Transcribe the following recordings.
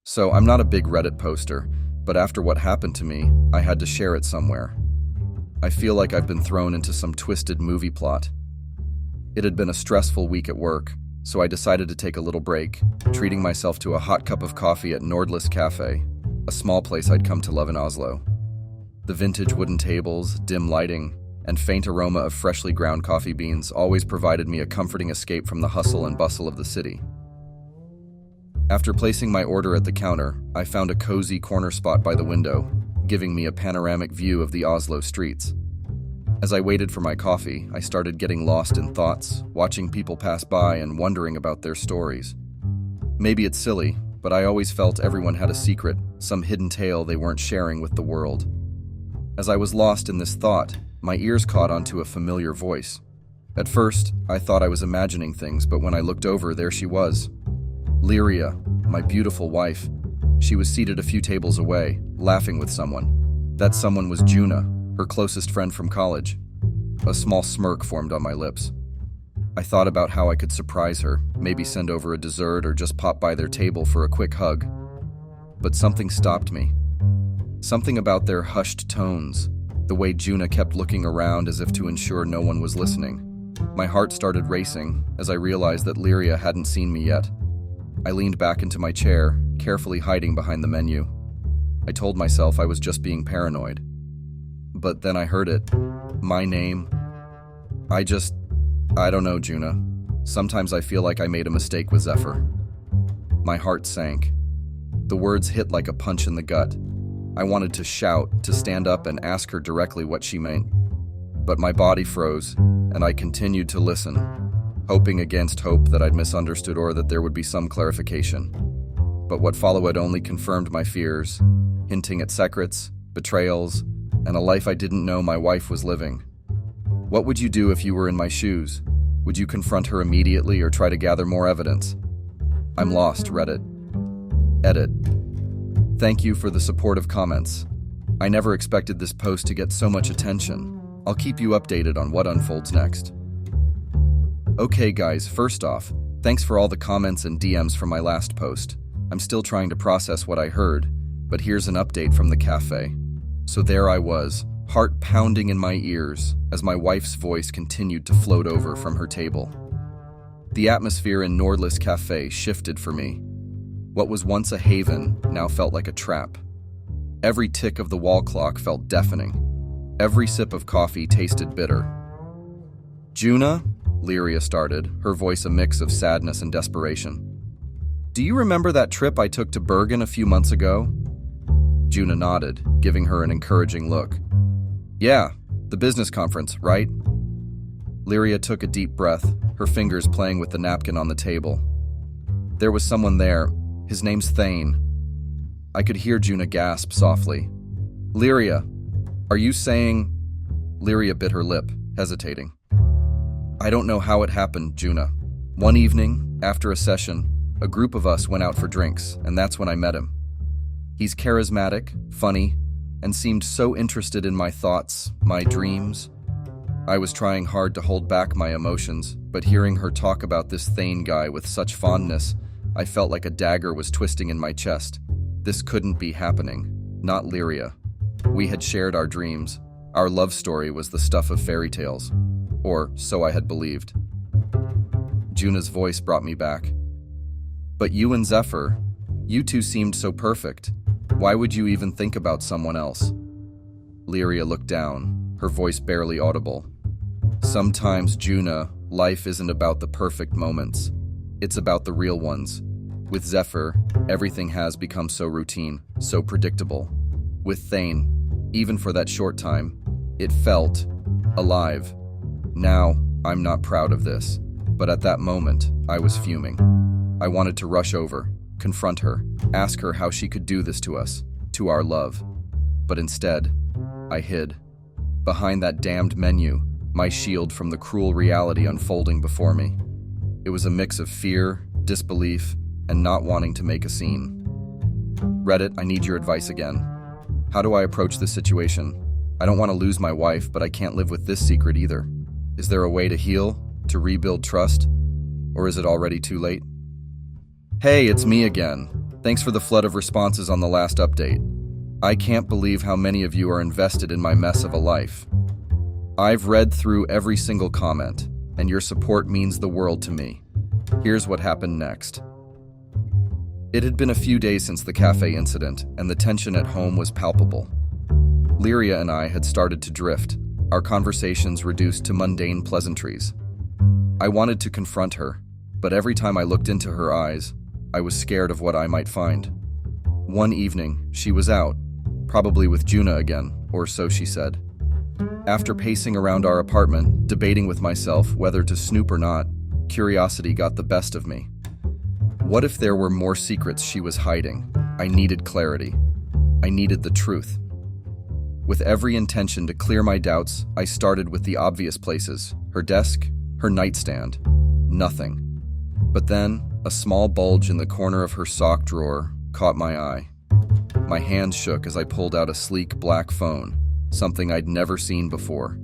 So I'm not a big Reddit poster, but after what happened to me, I had to share it somewhere. I feel like I've been thrown into some twisted movie plot. It had been a stressful week at work, so I decided to take a little break, treating myself to a hot cup of coffee at Nordlys Cafe, a small place I'd come to love in Oslo. The vintage wooden tables, dim lighting, and faint aroma of freshly ground coffee beans always provided me a comforting escape from the hustle and bustle of the city. After placing my order at the counter, I found a cozy corner spot by the window, giving me a panoramic view of the Oslo streets. As I waited for my coffee, I started getting lost in thoughts, watching people pass by and wondering about their stories. Maybe it's silly, but I always felt everyone had a secret, some hidden tale they weren't sharing with the world. As I was lost in this thought, my ears caught onto a familiar voice. At first, I thought I was imagining things, but when I looked over, there she was. Lyria, my beautiful wife. She was seated a few tables away, laughing with someone. That someone was Juna, her closest friend from college. A small smirk formed on my lips. I thought about how I could surprise her, maybe send over a dessert or just pop by their table for a quick hug. But something stopped me. Something about their hushed tones, the way Juna kept looking around as if to ensure no one was listening. My heart started racing as I realized that Lyria hadn't seen me yet. I leaned back into my chair, carefully hiding behind the menu. I told myself I was just being paranoid. But then I heard it. My name. I don't know, Juna. Sometimes I feel like I made a mistake with Zephyr. My heart sank. The words hit like a punch in the gut. I wanted to shout, to stand up and ask her directly what she meant. But my body froze, and I continued to listen, hoping against hope that I'd misunderstood or that there would be some clarification. But what followed only confirmed my fears, hinting at secrets, betrayals, and a life I didn't know my wife was living. What would you do if you were in my shoes? Would you confront her immediately or try to gather more evidence? I'm lost, Reddit. Edit. Thank you for the supportive comments. I never expected this post to get so much attention. I'll keep you updated on what unfolds next. Okay guys, first off, thanks for all the comments and DMs from my last post. I'm still trying to process what I heard, but here's an update from the cafe. So there I was, heart pounding in my ears as my wife's voice continued to float over from her table. The atmosphere in Nordlys Cafe shifted for me. What was once a haven now felt like a trap. Every tick of the wall clock felt deafening. Every sip of coffee tasted bitter. Juna? Lyria started, her voice a mix of sadness and desperation. Do you remember that trip I took to Bergen a few months ago? Juna nodded, giving her an encouraging look. Yeah, the business conference, right? Lyria took a deep breath, her fingers playing with the napkin on the table. There was someone there. His name's Thane. I could hear Juna gasp softly. Lyria, are you saying... Lyria bit her lip, hesitating. I don't know how it happened, Juna. One evening, after a session, a group of us went out for drinks, and that's when I met him. He's charismatic, funny, and seemed so interested in my thoughts, my dreams. I was trying hard to hold back my emotions, but hearing her talk about this Thane guy with such fondness, I felt like a dagger was twisting in my chest. This couldn't be happening. Not Lyria. We had shared our dreams. Our love story was the stuff of fairy tales. Or so I had believed. Juna's voice brought me back. But you and Zephyr, you two seemed so perfect. Why would you even think about someone else? Lyria looked down, her voice barely audible. Sometimes, Juna, life isn't about the perfect moments. It's about the real ones. With Zephyr, everything has become so routine, so predictable. With Thane, even for that short time, it felt alive. Now, I'm not proud of this, but at that moment, I was fuming. I wanted to rush over, confront her, ask her how she could do this to us, to our love. But instead, I hid. Behind that damned menu, my shield from the cruel reality unfolding before me. It was a mix of fear, disbelief, and not wanting to make a scene. Reddit, I need your advice again. How do I approach this situation? I don't want to lose my wife, but I can't live with this secret either. Is there a way to heal, to rebuild trust, or is it already too late? Hey, it's me again. Thanks for the flood of responses on the last update. I can't believe how many of you are invested in my mess of a life. I've read through every single comment, and your support means the world to me. Here's what happened next. It had been a few days since the cafe incident, and the tension at home was palpable. Lyria and I had started to drift, our conversations reduced to mundane pleasantries. I wanted to confront her, but every time I looked into her eyes, I was scared of what I might find. One evening, she was out, probably with Juna again, or so she said. After pacing around our apartment, debating with myself whether to snoop or not, curiosity got the best of me. What if there were more secrets she was hiding? I needed clarity. I needed the truth. With every intention to clear my doubts, I started with the obvious places: her desk, her nightstand. Nothing. But then, a small bulge in the corner of her sock drawer caught my eye. My hands shook as I pulled out a sleek black phone, something I'd never seen before.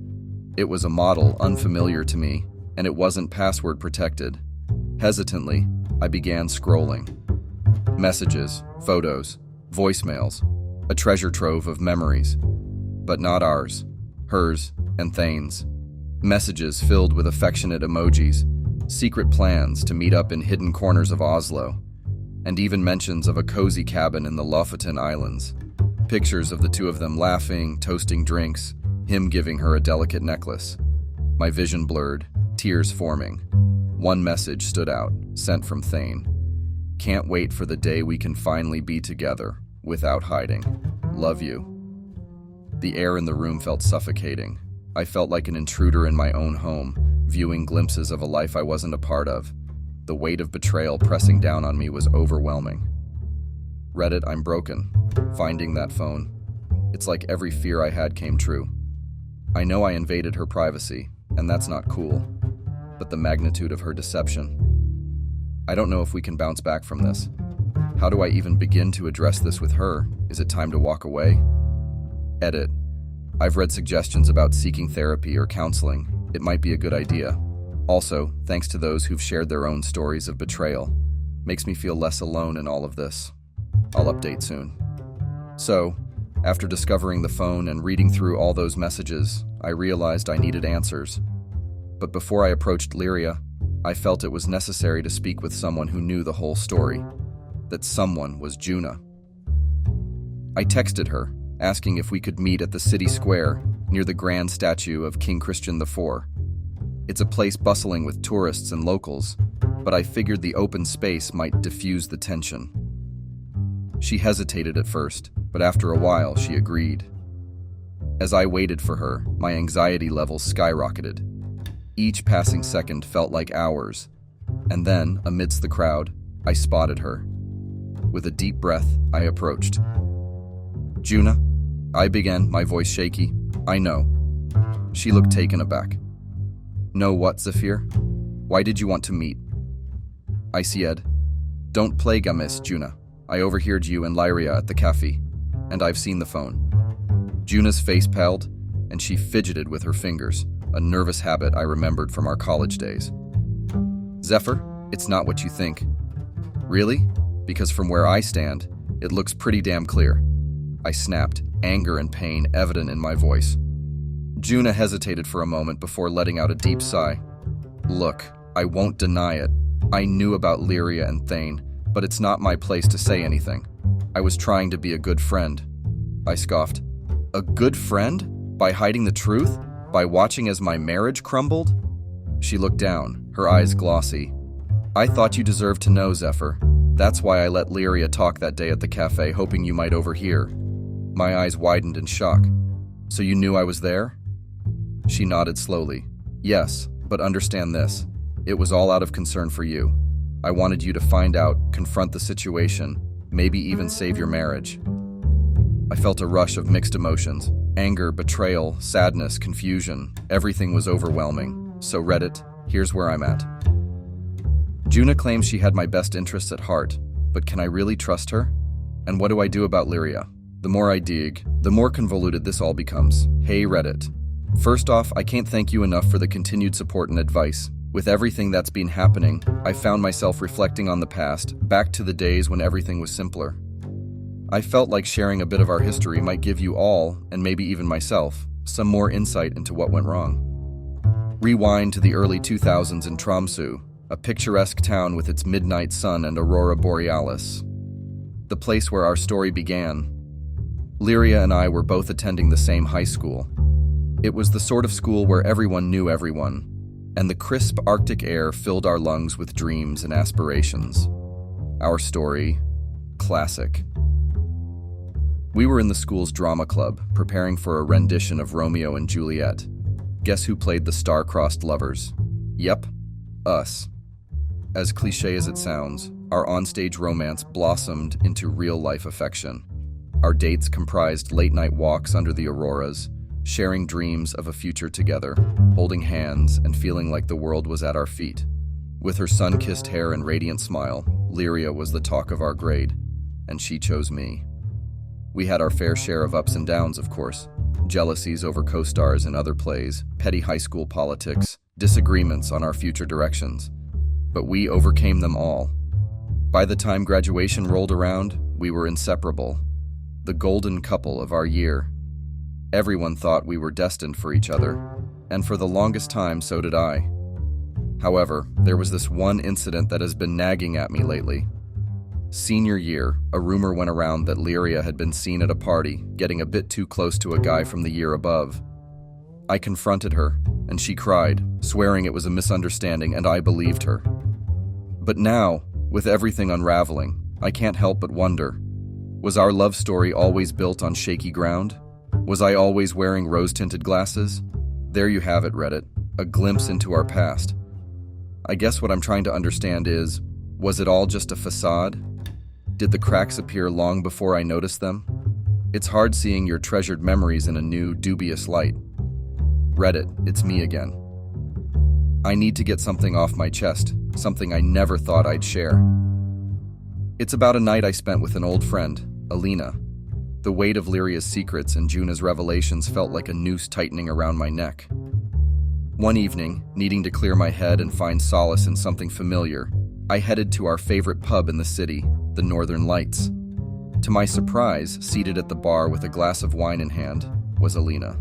It was a model unfamiliar to me, and it wasn't password protected. Hesitantly, I began scrolling. Messages, photos, voicemails, a treasure trove of memories. But not ours, hers and Thane's. Messages filled with affectionate emojis, secret plans to meet up in hidden corners of Oslo, and even mentions of a cozy cabin in the Lofoten Islands. Pictures of the two of them laughing, toasting drinks, him giving her a delicate necklace. My vision blurred, tears forming. One message stood out, sent from Thane. Can't wait for the day we can finally be together, without hiding. Love you. The air in the room felt suffocating. I felt like an intruder in my own home, viewing glimpses of a life I wasn't a part of. The weight of betrayal pressing down on me was overwhelming. Reddit, I'm broken. Finding that phone. It's like every fear I had came true. I know I invaded her privacy, and that's not cool. But the magnitude of her deception. I don't know if we can bounce back from this. How do I even begin to address this with her? Is it time to walk away? Edit. I've read suggestions about seeking therapy or counseling. It might be a good idea. Also, thanks to those who've shared their own stories of betrayal. Makes me feel less alone in all of this. I'll update soon. So, after discovering the phone and reading through all those messages, I realized I needed answers. But before I approached Lyria, I felt it was necessary to speak with someone who knew the whole story. That someone was Juna. I texted her, asking if we could meet at the city square near the grand statue of King Christian IV. It's a place bustling with tourists and locals, but I figured the open space might diffuse the tension. She hesitated at first, but after a while she agreed. As I waited for her, my anxiety levels skyrocketed. Each passing second felt like hours, and then, amidst the crowd, I spotted her. With a deep breath, I approached. Juna, I began, my voice shaky. I know. She looked taken aback. Know what, Zephyr? Why did you want to meet? I said, Don't play Gamis, Juna. I overheard you and Lyria at the cafe, and I've seen the phone. Juna's face paled, and she fidgeted with her fingers, a nervous habit I remembered from our college days. Zephyr, it's not what you think. Really? Because from where I stand, it looks pretty damn clear. I snapped, anger and pain evident in my voice. Juna hesitated for a moment before letting out a deep sigh. Look, I won't deny it. I knew about Lyria and Thane, but it's not my place to say anything. I was trying to be a good friend. I scoffed. A good friend? By hiding the truth? By watching as my marriage crumbled? She looked down, her eyes glossy. I thought you deserved to know, Zephyr. That's why I let Lyria talk that day at the cafe, hoping you might overhear. My eyes widened in shock. So you knew I was there? She nodded slowly. Yes, but understand this. It was all out of concern for you. I wanted you to find out, confront the situation, maybe even save your marriage. I felt a rush of mixed emotions. Anger, betrayal, sadness, confusion. Everything was overwhelming. So Reddit, here's where I'm at. Juna claims she had my best interests at heart, but can I really trust her? And what do I do about Lyria? The more I dig, the more convoluted this all becomes. Hey Reddit. First off, I can't thank you enough for the continued support and advice. With everything that's been happening, I found myself reflecting on the past, back to the days when everything was simpler. I felt like sharing a bit of our history might give you all, and maybe even myself, some more insight into what went wrong. Rewind to the early 2000s in Tromsø, a picturesque town with its midnight sun and aurora borealis. The place where our story began. Lyria and I were both attending the same high school. It was the sort of school where everyone knew everyone, and the crisp Arctic air filled our lungs with dreams and aspirations. Our story, classic. We were in the school's drama club, preparing for a rendition of Romeo and Juliet. Guess who played the star-crossed lovers? Yep, us. As cliché as it sounds, our onstage romance blossomed into real-life affection. Our dates comprised late-night walks under the auroras, sharing dreams of a future together, holding hands and feeling like the world was at our feet. With her sun-kissed hair and radiant smile, Lyria was the talk of our grade, and she chose me. We had our fair share of ups and downs, of course. Jealousies over co-stars in other plays, petty high school politics, disagreements on our future directions. But we overcame them all. By the time graduation rolled around, we were inseparable. The golden couple of our year. Everyone thought we were destined for each other, and for the longest time so did I. However, there was this one incident that has been nagging at me lately. Senior year, a rumor went around that Lyria had been seen at a party, getting a bit too close to a guy from the year above. I confronted her, and she cried, swearing it was a misunderstanding, and I believed her. But now, with everything unraveling, I can't help but wonder, was our love story always built on shaky ground? Was I always wearing rose-tinted glasses? There you have it, Reddit, a glimpse into our past. I guess what I'm trying to understand is, was it all just a facade? Did the cracks appear long before I noticed them? It's hard seeing your treasured memories in a new, dubious light. Reddit, it's me again. I need to get something off my chest, something I never thought I'd share. It's about a night I spent with an old friend, Alina. The weight of Lyria's secrets and Juna's revelations felt like a noose tightening around my neck. One evening, needing to clear my head and find solace in something familiar, I headed to our favorite pub in the city, the Northern Lights. To my surprise, seated at the bar with a glass of wine in hand, was Alina.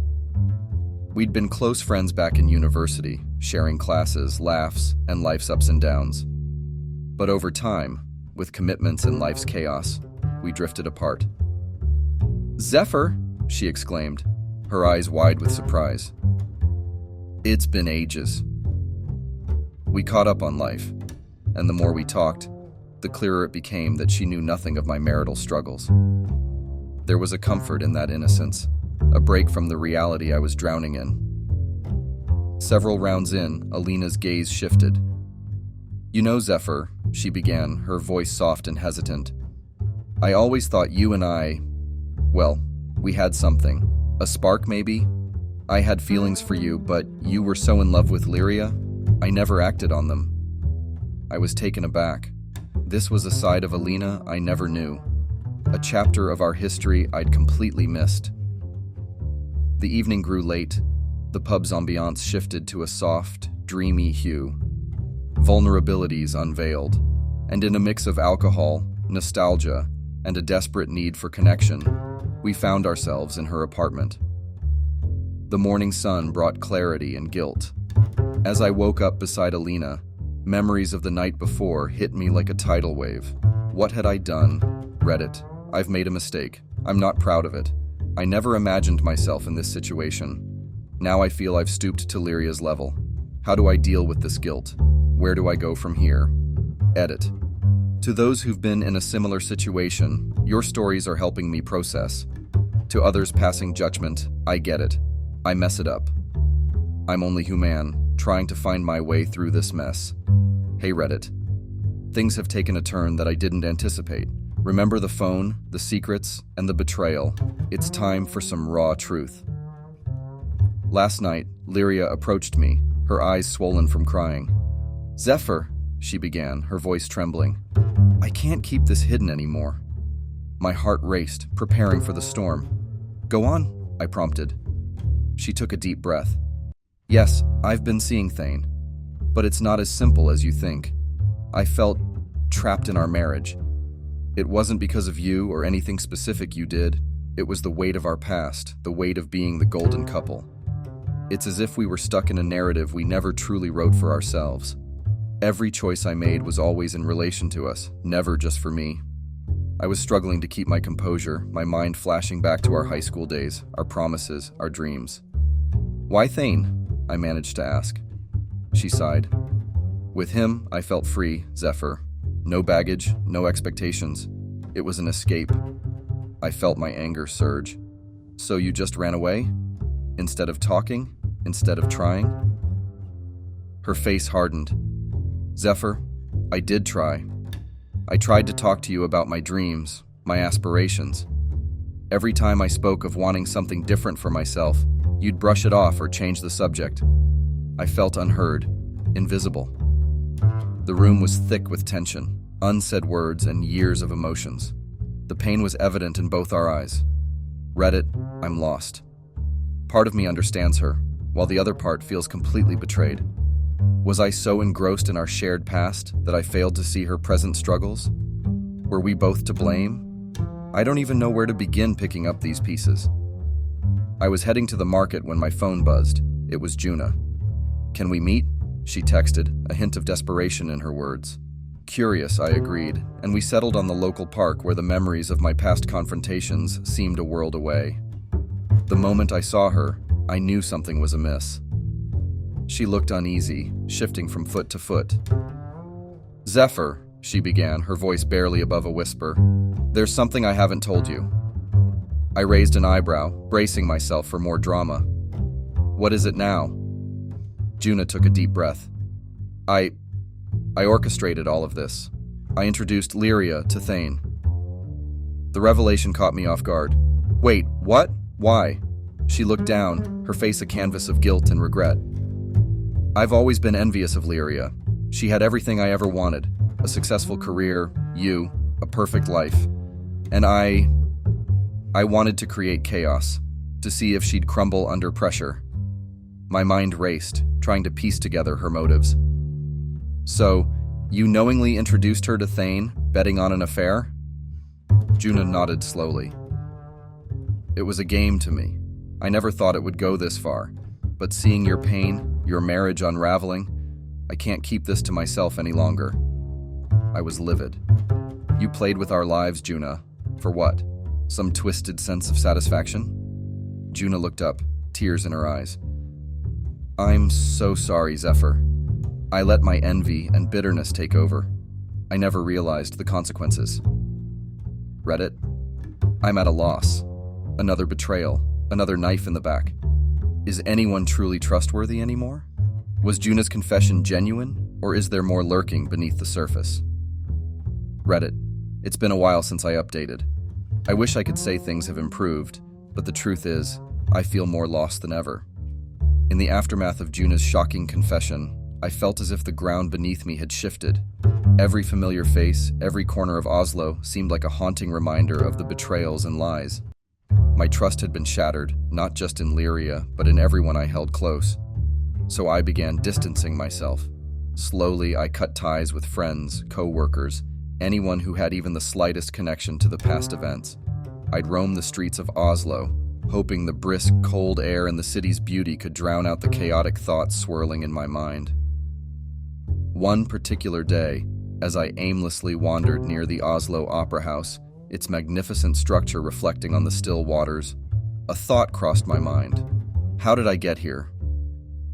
We'd been close friends back in university, sharing classes, laughs, and life's ups and downs. But over time, with commitments and life's chaos, we drifted apart. "Zephyr!" she exclaimed, her eyes wide with surprise. It's been ages. We caught up on life, and the more we talked, the clearer it became that she knew nothing of my marital struggles. There was a comfort in that innocence, a break from the reality I was drowning in. Several rounds in, Alina's gaze shifted. "You know, Zephyr," she began, her voice soft and hesitant. "I always thought you and I, well, we had something. A spark, maybe? I had feelings for you, but you were so in love with Lyria, I never acted on them." I was taken aback. This was a side of Alina I never knew, a chapter of our history I'd completely missed. The evening grew late. The pub's ambiance shifted to a soft, dreamy hue. Vulnerabilities unveiled, and in a mix of alcohol, nostalgia, and a desperate need for connection, we found ourselves in her apartment. The morning sun brought clarity and guilt. As I woke up beside Alina, memories of the night before hit me like a tidal wave. What had I done? Reddit. I've made a mistake. I'm not proud of it. I never imagined myself in this situation. Now I feel I've stooped to Lyria's level. How do I deal with this guilt? Where do I go from here? Edit. To those who've been in a similar situation, your stories are helping me process. To others passing judgment, I get it. I mess it up. I'm only human, trying to find my way through this mess. Hey Reddit. Things have taken a turn that I didn't anticipate. Remember the phone, the secrets, and the betrayal. It's time for some raw truth. Last night, Lyria approached me, her eyes swollen from crying. "Zephyr," she began, her voice trembling. "I can't keep this hidden anymore." My heart raced, preparing for the storm. "Go on," I prompted. She took a deep breath. "Yes, I've been seeing Thane. But it's not as simple as you think. I felt trapped in our marriage. It wasn't because of you or anything specific you did. It was the weight of our past, the weight of being the golden couple. It's as if we were stuck in a narrative we never truly wrote for ourselves. Every choice I made was always in relation to us, never just for me. I was struggling to keep my composure, my mind flashing back to our high school days, our promises, our dreams. "Why Thane?" I managed to ask. She sighed. "With him, I felt free, Zephyr. No baggage, no expectations. It was an escape." I felt my anger surge. "So you just ran away? Instead of talking? Instead of trying?" Her face hardened. "Zephyr, I did try. I tried to talk to you about my dreams, my aspirations. Every time I spoke of wanting something different for myself, you'd brush it off or change the subject. I felt unheard, invisible." The room was thick with tension, unsaid words, and years of emotions. The pain was evident in both our eyes. Reddit, I'm lost. Part of me understands her, while the other part feels completely betrayed. Was I so engrossed in our shared past that I failed to see her present struggles? Were we both to blame? I don't even know where to begin picking up these pieces. I was heading to the market when my phone buzzed. It was Juna. "Can we meet?" she texted, a hint of desperation in her words. Curious, I agreed, and we settled on the local park where the memories of my past confrontations seemed a world away. The moment I saw her, I knew something was amiss. She looked uneasy, shifting from foot to foot. "Zephyr," she began, her voice barely above a whisper, "there's something I haven't told you." I raised an eyebrow, bracing myself for more drama. "What is it now?" Juna took a deep breath. I orchestrated all of this. I introduced Lyria to Thane. The revelation caught me off guard. "Wait, what? Why?" She looked down, her face a canvas of guilt and regret. "I've always been envious of Lyria. She had everything I ever wanted. A successful career, you, a perfect life. And I wanted to create chaos, to see if she'd crumble under pressure." My mind raced, trying to piece together her motives. "So, you knowingly introduced her to Thane, betting on an affair?" Juna nodded slowly. "It was a game to me. I never thought it would go this far. But seeing your pain, your marriage unraveling, I can't keep this to myself any longer." I was livid. "You played with our lives, Juna. For what? Some twisted sense of satisfaction?" Juna looked up, tears in her eyes. "I'm so sorry, Zephyr. I let my envy and bitterness take over. I never realized the consequences." Reddit, I'm at a loss. Another betrayal, another knife in the back. Is anyone truly trustworthy anymore? Was Juna's confession genuine, or is there more lurking beneath the surface? Reddit, it's been a while since I updated. I wish I could say things have improved, but the truth is, I feel more lost than ever. In the aftermath of Juna's shocking confession, I felt as if the ground beneath me had shifted. Every familiar face, every corner of Oslo seemed like a haunting reminder of the betrayals and lies. My trust had been shattered, not just in Lyria, but in everyone I held close. So I began distancing myself. Slowly, I cut ties with friends, co-workers, anyone who had even the slightest connection to the past events. I'd roam the streets of Oslo, hoping the brisk, cold air and the city's beauty could drown out the chaotic thoughts swirling in my mind. One particular day, as I aimlessly wandered near the Oslo Opera House, its magnificent structure reflecting on the still waters, a thought crossed my mind. How did I get here?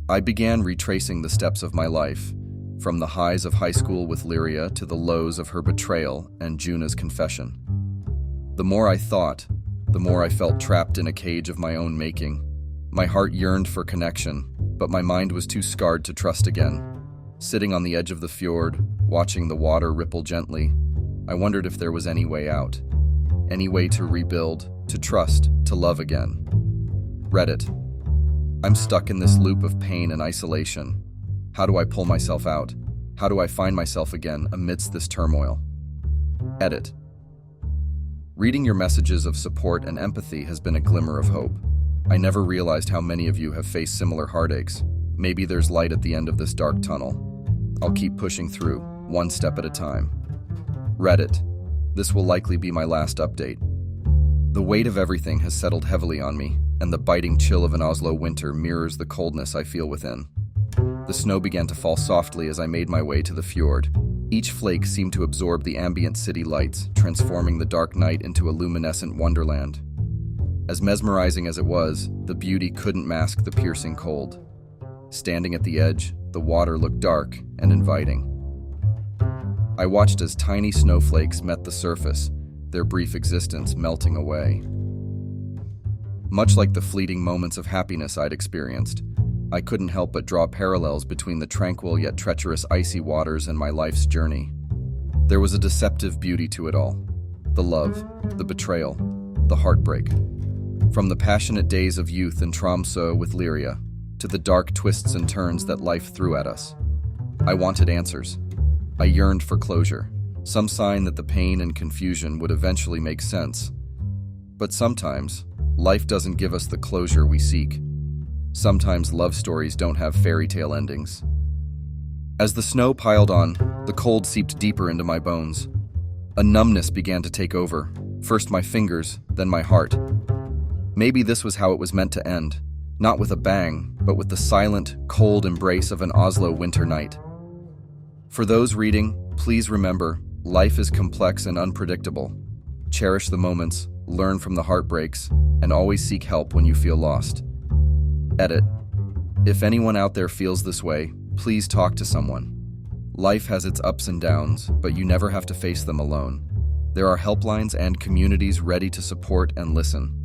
I began retracing the steps of my life, from the highs of high school with Lyria to the lows of her betrayal and Juna's confession. The more I thought, the more I felt trapped in a cage of my own making. My heart yearned for connection, but my mind was too scarred to trust again. Sitting on the edge of the fjord, watching the water ripple gently, I wondered if there was any way out. Any way to rebuild, to trust, to love again. Reddit. I'm stuck in this loop of pain and isolation. How do I pull myself out? How do I find myself again amidst this turmoil? Edit. Reading your messages of support and empathy has been a glimmer of hope. I never realized how many of you have faced similar heartaches. Maybe there's light at the end of this dark tunnel. I'll keep pushing through, one step at a time. Reddit. This will likely be my last update. The weight of everything has settled heavily on me, and the biting chill of an Oslo winter mirrors the coldness I feel within. The snow began to fall softly as I made my way to the fjord. Each flake seemed to absorb the ambient city lights, transforming the dark night into a luminescent wonderland. As mesmerizing as it was, the beauty couldn't mask the piercing cold. Standing at the edge, the water looked dark and inviting. I watched as tiny snowflakes met the surface, their brief existence melting away. Much like the fleeting moments of happiness I'd experienced, I couldn't help but draw parallels between the tranquil yet treacherous icy waters and my life's journey. There was a deceptive beauty to it all. The love, the betrayal, the heartbreak. From the passionate days of youth in Tromsø with Olivia, to the dark twists and turns that life threw at us. I wanted answers. I yearned for closure, some sign that the pain and confusion would eventually make sense. But sometimes, life doesn't give us the closure we seek. Sometimes love stories don't have fairy tale endings. As the snow piled on, the cold seeped deeper into my bones. A numbness began to take over, first my fingers, then my heart. Maybe this was how it was meant to end, not with a bang, but with the silent, cold embrace of an Oslo winter night. For those reading, please remember, life is complex and unpredictable. Cherish the moments, learn from the heartbreaks, and always seek help when you feel lost. Edit. If anyone out there feels this way, please talk to someone. Life has its ups and downs, but you never have to face them alone. There are helplines and communities ready to support and listen.